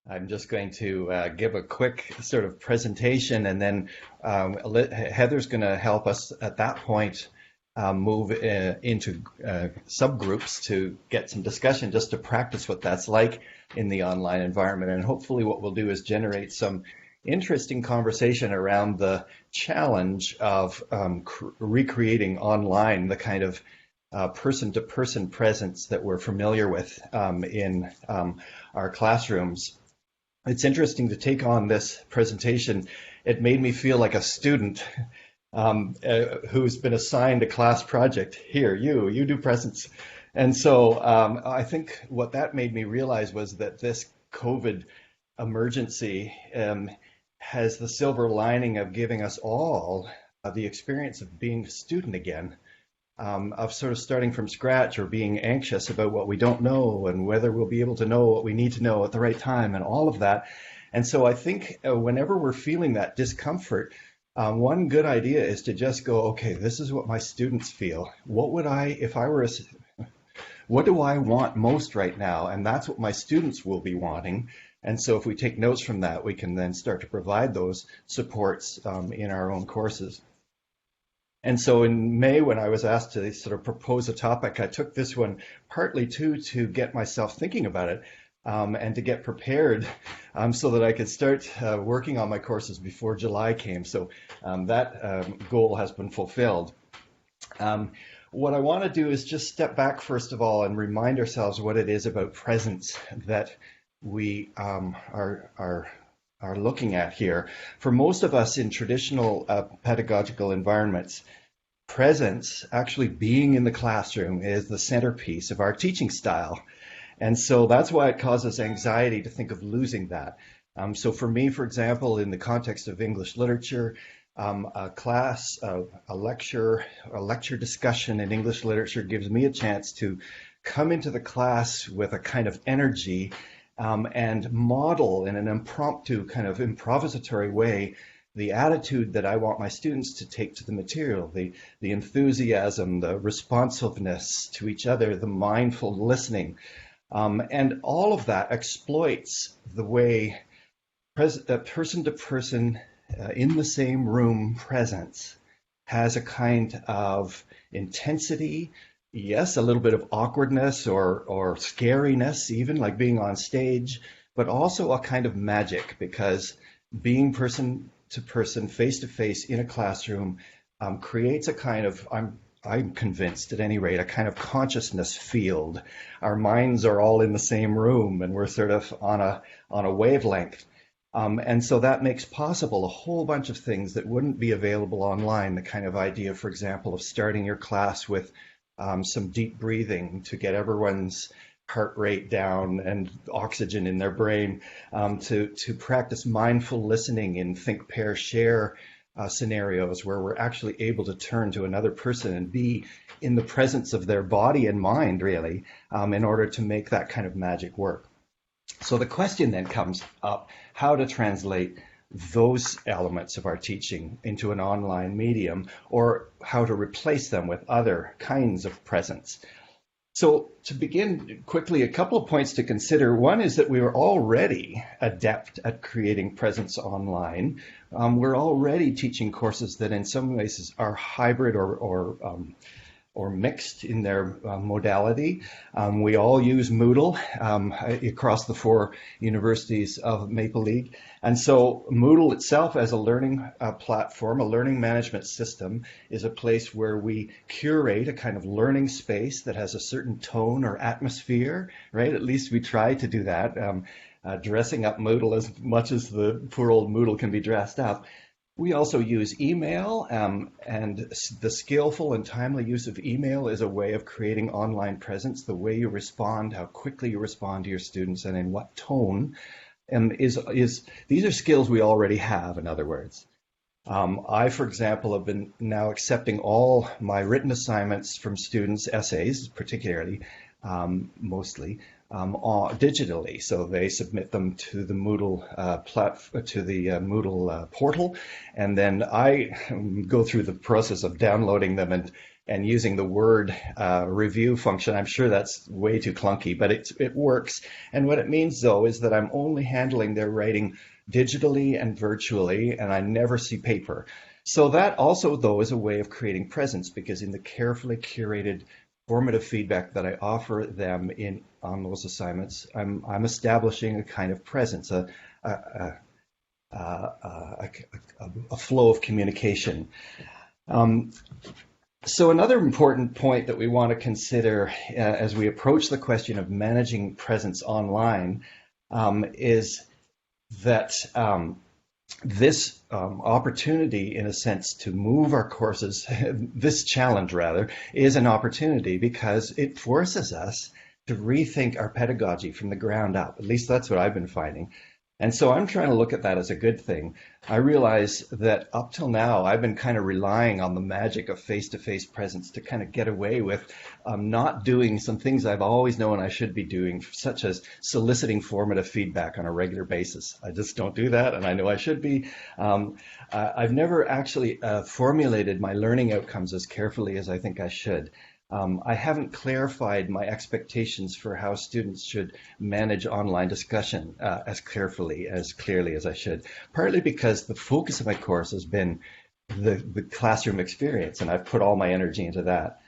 I'm just going to give a quick sort of presentation, and then Heather's going to help us at that point move into subgroups to get some discussion, just to practice what that's like in the online environment. And hopefully what we'll do is generate some interesting conversation around the challenge of recreating online the kind of person-to-person presence that we're familiar with in our classrooms. It's interesting to take on this presentation. It made me feel like a student who's been assigned a class project. Here, you do presents. And so I think what that made me realize was that this COVID emergency has the silver lining of giving us all the experience of being a student again, of sort of starting from scratch or being anxious about what we don't know and whether we'll be able to know what we need to know at the right time and all of that. And so I think whenever we're feeling that discomfort, one good idea is to just go, okay, this is what my students feel. What would what do I want most right now? And that's what my students will be wanting. And so if we take notes from that, we can then start to provide those supports in our own courses. And so in May, when I was asked to sort of propose a topic, I took this one partly to get myself thinking about it and to get prepared so that I could start working on my courses before July came. So that goal has been fulfilled. What I want to do is just step back, first of all, and remind ourselves what it is about presence that we are looking at here. For most of us in traditional pedagogical environments, presence, actually being in the classroom, is the centerpiece of our teaching style. And so that's why it causes anxiety to think of losing that. So for me, for example, in the context of English literature, a class, a lecture discussion in English literature gives me a chance to come into the class with a kind of energy and model in an impromptu kind of improvisatory way the attitude that I want my students to take to the material, the enthusiasm, the responsiveness to each other, the mindful listening. And all of that exploits the way person-to-person in the same room presence has a kind of intensity, yes, a little bit of awkwardness or scariness, even like being on stage, but also a kind of magic, because being person to person, face to face in a classroom creates a kind of, I'm convinced at any rate, a kind of consciousness field. Our minds are all in the same room and we're sort of on a wavelength. And so that makes possible a whole bunch of things that wouldn't be available online. The kind of idea, for example, of starting your class with some deep breathing to get everyone's heart rate down and oxygen in their brain, to practice mindful listening in think, pair, share scenarios where we're actually able to turn to another person and be in the presence of their body and mind, really, in order to make that kind of magic work. So the question then comes up, how to translate those elements of our teaching into an online medium, or how to replace them with other kinds of presence. So to begin quickly, a couple of points to consider. One is that we are already adept at creating presence online. We're already teaching courses that in some ways are hybrid or mixed in their modality. We all use Moodle across the 4 universities of Maple League. And so Moodle itself as a learning platform, a learning management system, is a place where we curate a kind of learning space that has a certain tone or atmosphere, right? At least we try to do that, dressing up Moodle as much as the poor old Moodle can be dressed up. We also use email, and the skillful and timely use of email is a way of creating online presence. The way you respond, how quickly you respond to your students, and in what tone, these are skills we already have, in other words. I, for example, have been now accepting all my written assignments from students, essays particularly, mostly, digitally. So they submit them to the Moodle Moodle portal, and then I go through the process of downloading them and and using the word review function. I'm sure that's way too clunky, but it works. And what it means, though, is that I'm only handling their writing digitally and virtually, and I never see paper. So that also, though, is a way of creating presence, because in the carefully curated formative feedback that I offer them on those assignments, I'm establishing a kind of presence, a, a, a flow of communication. So another important point that we want to consider as we approach the question of managing presence online is that this opportunity, in a sense, to move our courses, this challenge rather, is an opportunity because it forces us to rethink our pedagogy from the ground up. At least that's what I've been finding. And so I'm trying to look at that as a good thing. I realize that up till now, I've been kind of relying on the magic of face-to-face presence to kind of get away with not doing some things I've always known I should be doing, such as soliciting formative feedback on a regular basis. I just don't do that, and I know I should be. I've never actually formulated my learning outcomes as carefully as I think I should. I haven't clarified my expectations for how students should manage online discussion as clearly as I should, partly because the focus of my course has been the classroom experience, and I've put all my energy into that.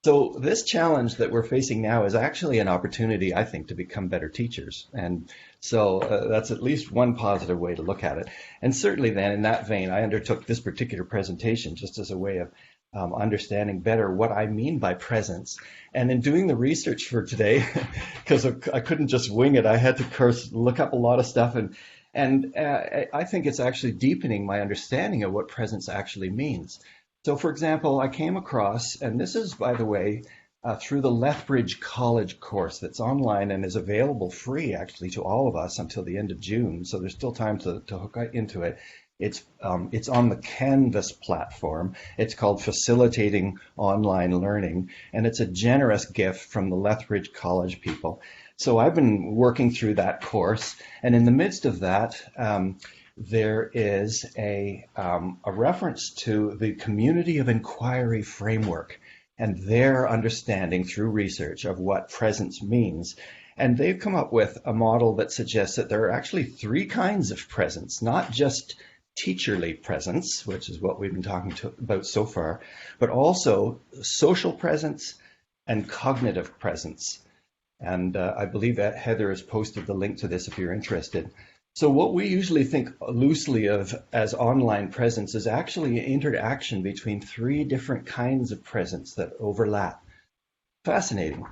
So this challenge that we're facing now is actually an opportunity, I think, to become better teachers. And so that's at least one positive way to look at it. And certainly then, in that vein, I undertook this particular presentation just as a way of understanding better what I mean by presence. And in doing the research for today, because I couldn't just wing it, I had to, of course, look up a lot of stuff. And I think it's actually deepening my understanding of what presence actually means. So, for example, I came across, and this is, by the way, through the Lethbridge College course that's online and is available free, actually, to all of us until the end of June. So there's still time to hook into it. It's on the Canvas platform. It's called Facilitating Online Learning, and it's a generous gift from the Lethbridge College people. So I've been working through that course, and in the midst of that, there is a reference to the community of inquiry framework and their understanding through research of what presence means. And they've come up with a model that suggests that there are actually three kinds of presence, not just teacherly presence, which is what we've been talking about so far, but also social presence and cognitive presence. And I believe that Heather has posted the link to this if you're interested. So what we usually think loosely of as online presence is actually an interaction between three different kinds of presence that overlap. Fascinating.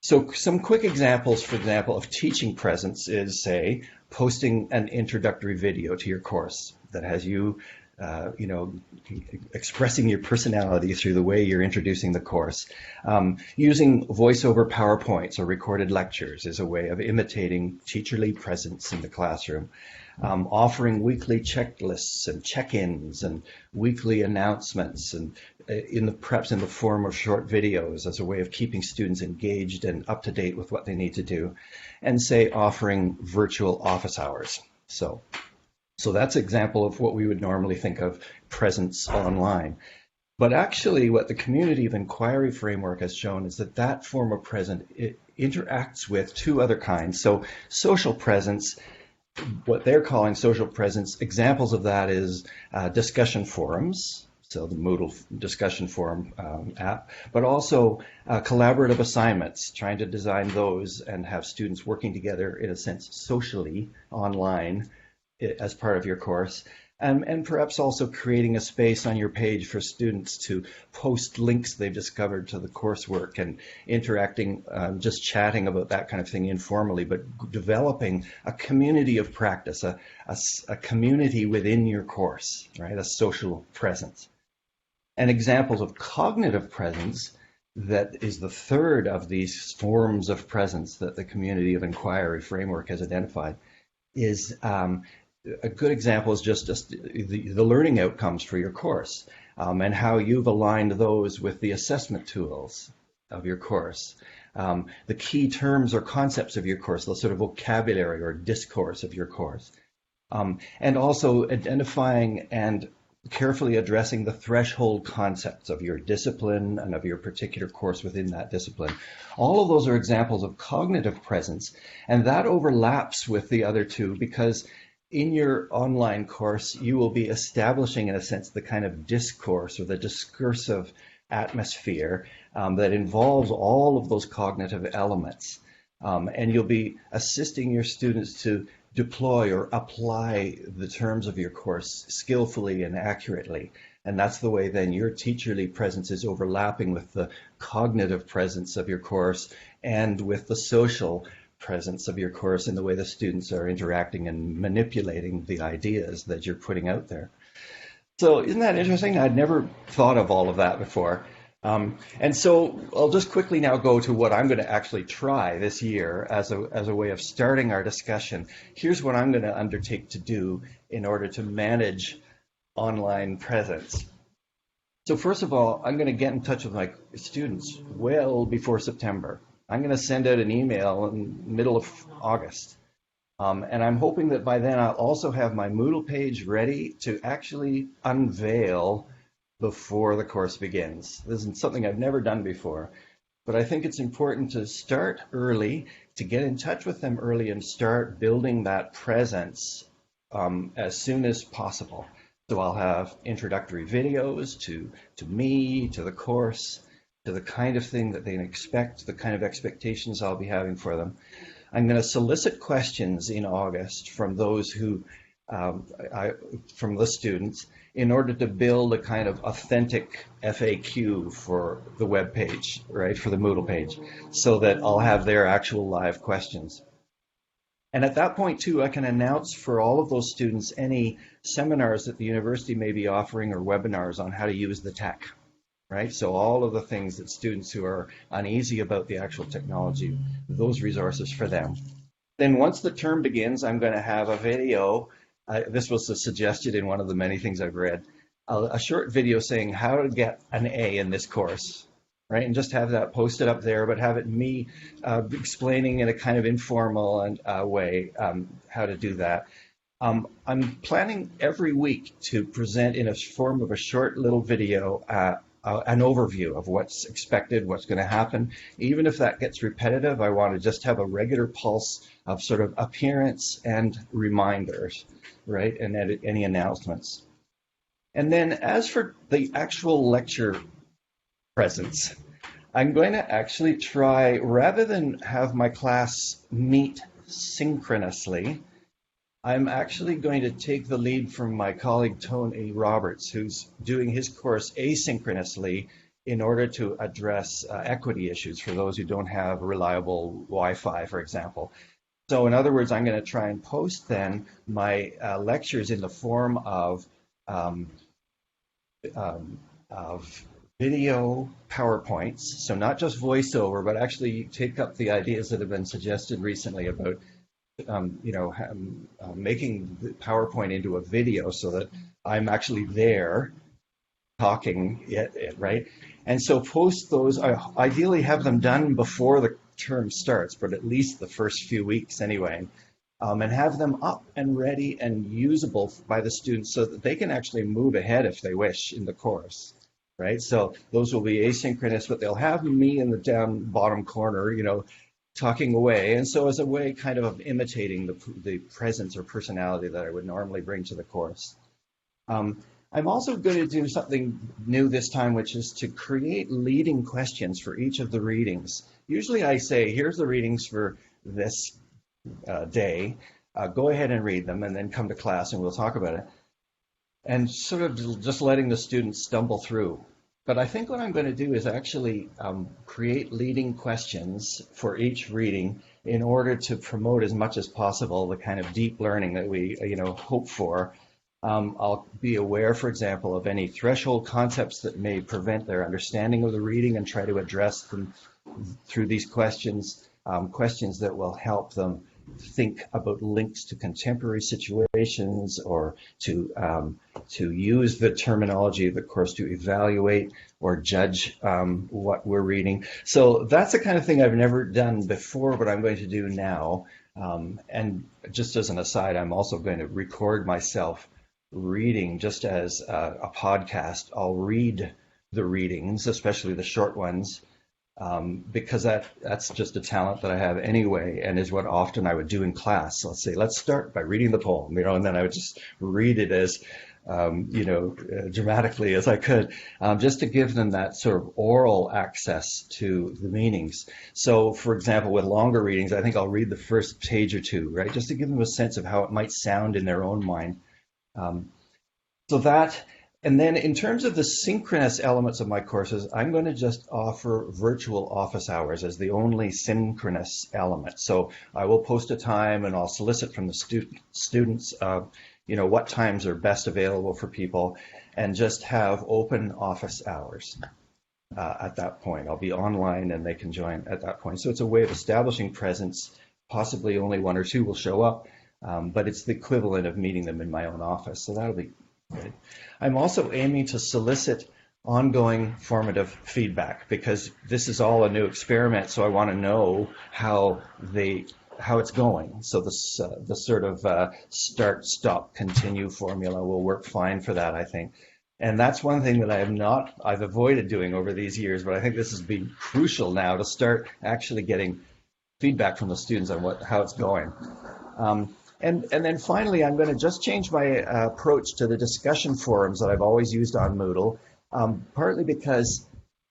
So some quick examples, for example, of teaching presence is, say, posting an introductory video to your course that has you, expressing your personality through the way you're introducing the course. Using voiceover PowerPoints or recorded lectures is a way of imitating teacherly presence in the classroom. Offering weekly checklists and check-ins and weekly announcements, and perhaps in the form of short videos as a way of keeping students engaged and up to date with what they need to do, and say offering virtual office hours. So that's an example of what we would normally think of presence online. But actually what the community of inquiry framework has shown is that form of presence, it interacts with two other kinds. So social presence, what they're calling social presence, examples of that is discussion forums, so the Moodle discussion forum app, but also collaborative assignments, trying to design those and have students working together, in a sense, socially online as part of your course. And perhaps also creating a space on your page for students to post links they've discovered to the coursework and interacting, just chatting about that kind of thing informally, but developing a community of practice, a community within your course, right? A social presence. And examples of cognitive presence, that is the third of these forms of presence that the community of inquiry framework has identified, is a good example is just the learning outcomes for your course, and how you've aligned those with the assessment tools of your course, the key terms or concepts of your course, the sort of vocabulary or discourse of your course, and also identifying and carefully addressing the threshold concepts of your discipline and of your particular course within that discipline. All of those are examples of cognitive presence, and that overlaps with the other two because in your online course, you will be establishing, in a sense, the kind of discourse or the discursive atmosphere that involves all of those cognitive elements. And you'll be assisting your students to deploy or apply the terms of your course skillfully and accurately. And that's the way then your teacherly presence is overlapping with the cognitive presence of your course and with the social presence of your course in the way the students are interacting and manipulating the ideas that you're putting out there. So isn't that interesting? I'd never thought of all of that before. And so I'll just quickly now go to what I'm going to actually try this year as a way of starting our discussion. Here's what I'm going to undertake to do in order to manage online presence. So first of all, I'm going to get in touch with my students well before September. I'm going to send out an email in the middle of August. And I'm hoping that by then I'll also have my Moodle page ready to actually unveil before the course begins. This is something I've never done before, but I think it's important to start early, to get in touch with them early and start building that presence as soon as possible. So I'll have introductory videos to me, to the course, to the kind of thing that they expect, the kind of expectations I'll be having for them. I'm going to solicit questions in August from those who, from the students, in order to build a kind of authentic FAQ for the web page, right, for the Moodle page, so that I'll have their actual live questions. And at that point, too, I can announce for all of those students any seminars that the university may be offering or webinars on how to use the tech, right? So all of the things that students who are uneasy about the actual technology, those resources for them. Then once the term begins, I'm going to have a video. This was suggested in one of the many things I've read, a short video saying how to get an A in this course, right? And just have that posted up there, but have it me explaining in a kind of informal way how to do that. I'm planning every week to present in a form of a short little video an overview of what's expected, what's going to happen. Even if that gets repetitive, I want to just have a regular pulse of sort of appearance and reminders, right? And any announcements. And then as for the actual lecture presence, I'm going to actually try, rather than have my class meet synchronously, I'm actually going to take the lead from my colleague Tony Roberts, who's doing his course asynchronously in order to address equity issues for those who don't have reliable Wi-Fi, for example. So in other words, I'm going to try and post then my lectures in the form of video PowerPoints. So not just voiceover, but actually take up the ideas that have been suggested recently about making the PowerPoint into a video so that I'm actually there talking it, right? And so post those, ideally have them done before the term starts, but at least the first few weeks anyway, and have them up and ready and usable by the students so that they can actually move ahead if they wish in the course, right? So those will be asynchronous, but they'll have me in the down bottom corner, talking away, and so as a way kind of imitating the presence or personality that I would normally bring to the course. I'm also going to do something new this time, which is to create leading questions for each of the readings. Usually I say, here's the readings for this day, go ahead and read them and then come to class and we'll talk about it. And sort of just letting the students stumble through. But I think what I'm going to do is actually create leading questions for each reading in order to promote as much as possible the kind of deep learning that we hope for. I'll be aware, for example, of any threshold concepts that may prevent their understanding of the reading and try to address them through these questions, questions that will help them think about links to contemporary situations or to use the terminology of the course to evaluate or judge what we're reading. So that's the kind of thing I've never done before, but I'm going to do now. And just as an aside, I'm also going to record myself reading just as a podcast. I'll read the readings, especially the short ones, because that's just a talent that I have anyway, and is what often I would do in class. Let's say, let's start by reading the poem, and then I would just read it as dramatically as I could, just to give them that sort of oral access to the meanings. So, for example, with longer readings, I think I'll read the first page or two, right, just to give them a sense of how it might sound in their own mind. Um, so that, and then in terms of the synchronous elements of my courses, I'm going to just offer virtual office hours as the only synchronous element. So I will post a time and I'll solicit from the students, what times are best available for people, and just have open office hours. At that point, I'll be online and they can join at that point. So it's a way of establishing presence. Possibly only one or two will show up, but it's the equivalent of meeting them in my own office. So that'll be good. I'm also aiming to solicit ongoing formative feedback, because this is all a new experiment. So I want to know how it's going. So the sort of start, stop, continue formula will work fine for that, I think. And that's one thing that I've avoided doing over these years, but I think this has been crucial now to start actually getting feedback from the students on how it's going. And then finally, I'm going to just change my approach to the discussion forums that I've always used on Moodle, partly because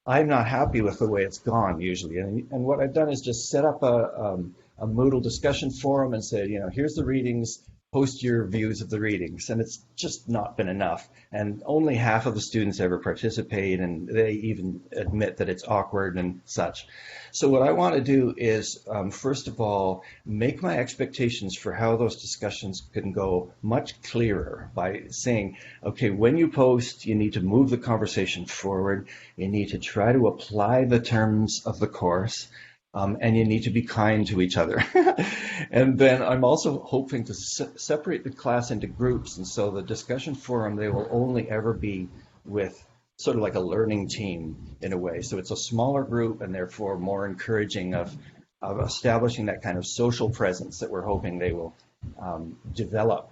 I'm not happy with the way it's gone usually. And what I've done is just set up a Moodle discussion forum and said, here's the readings, post your views of the readings. And it's just not been enough. And only half of the students ever participate, and they even admit that it's awkward and such. So what I want to do is, first of all, make my expectations for how those discussions can go much clearer by saying, okay, when you post, you need to move the conversation forward. You need to try to apply the terms of the course. And you need to be kind to each other. And then I'm also hoping to separate the class into groups. And so the discussion forum, they will only ever be with sort of like a learning team in a way. So it's a smaller group and therefore more encouraging of establishing that kind of social presence that we're hoping they will develop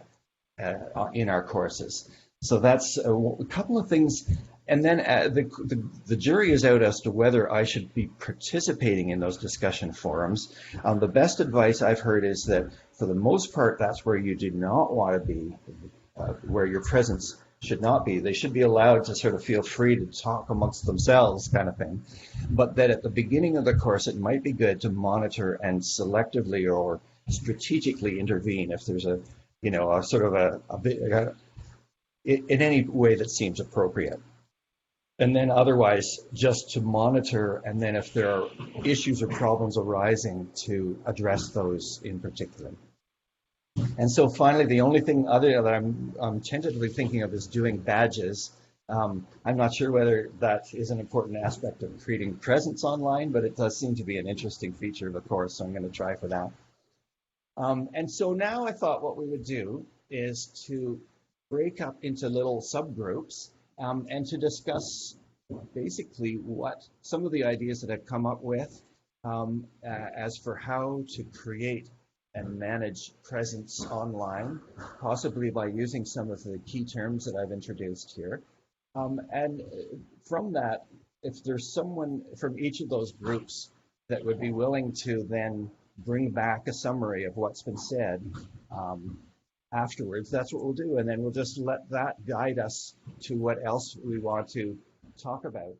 in our courses. So that's a couple of things. And then the jury is out as to whether I should be participating in those discussion forums. The best advice I've heard is that for the most part, that's where you do not want to be, where your presence should not be. They should be allowed to sort of feel free to talk amongst themselves, kind of thing. But that at the beginning of the course, it might be good to monitor and selectively or strategically intervene if there's a sort of a bit in any way that seems appropriate. And then otherwise, just to monitor, and then if there are issues or problems arising, to address those in particular. And so finally, the only thing other that I'm tentatively thinking of is doing badges. I'm not sure whether that is an important aspect of creating presence online, but it does seem to be an interesting feature of the course, so I'm going to try for that. And so now I thought what we would do is to break up into little subgroups, and to discuss basically what some of the ideas that I've come up with as for how to create and manage presence online, possibly by using some of the key terms that I've introduced here. And from that, if there's someone from each of those groups that would be willing to then bring back a summary of what's been said, afterwards, that's what we'll do. And then we'll just let that guide us to what else we want to talk about.